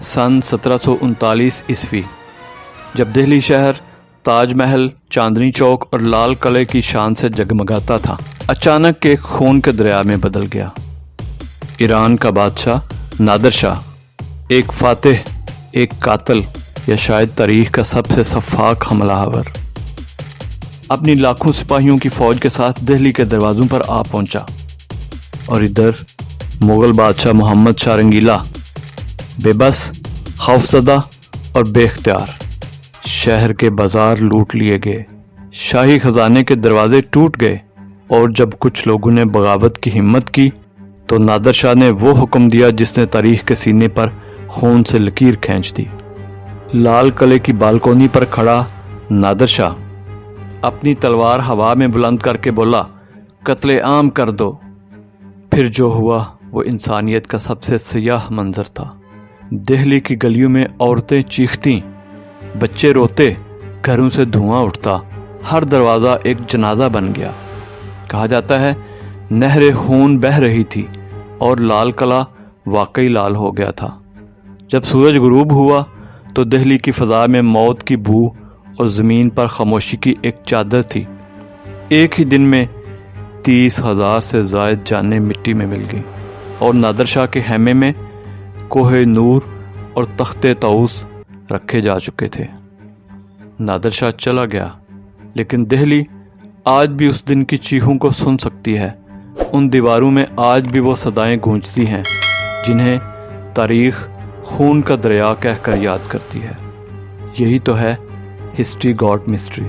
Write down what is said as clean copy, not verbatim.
سن 1739 عیسوی، جب دہلی شہر تاج محل، چاندنی چوک اور لال قلعے کی شان سے جگمگاتا تھا، اچانک ایک خون کے دریا میں بدل گیا۔ ایران کا بادشاہ نادر شاہ، ایک فاتح، ایک قاتل، یا شاید تاریخ کا سب سے سفاک حملہ آور، اپنی لاکھوں سپاہیوں کی فوج کے ساتھ دہلی کے دروازوں پر آ پہنچا، اور ادھر مغل بادشاہ محمد شاہ رنگیلا بے بس، خوفزدہ اور بے اختیار۔ شہر کے بازار لوٹ لیے گئے، شاہی خزانے کے دروازے ٹوٹ گئے، اور جب کچھ لوگوں نے بغاوت کی ہمت کی تو نادر شاہ نے وہ حکم دیا جس نے تاریخ کے سینے پر خون سے لکیر کھینچ دی۔ لال قلعے کی بالکونی پر کھڑا نادر شاہ اپنی تلوار ہوا میں بلند کر کے بولا، قتل عام کر دو۔ پھر جو ہوا وہ انسانیت کا سب سے سیاہ منظر تھا۔ دہلی کی گلیوں میں عورتیں چیختیں، بچے روتے، گھروں سے دھواں اٹھتا، ہر دروازہ ایک جنازہ بن گیا۔ کہا جاتا ہے نہر خون بہہ رہی تھی اور لال قلعہ واقعی لال ہو گیا تھا۔ جب سورج غروب ہوا تو دہلی کی فضا میں موت کی بو اور زمین پر خاموشی کی ایک چادر تھی۔ ایک ہی دن میں 30,000 سے زائد جانیں مٹی میں مل گئیں، اور نادر شاہ کے خیمے میں کوہ نور اور تخت طاؤس رکھے جا چکے تھے۔ نادر شاہ چلا گیا، لیکن دہلی آج بھی اس دن کی چیخوں کو سن سکتی ہے۔ ان دیواروں میں آج بھی وہ صدائیں گونجتی ہیں جنہیں تاریخ خون کا دریا کہہ کر یاد کرتی ہے۔ یہی تو ہے ہسٹری گاٹ مسٹری۔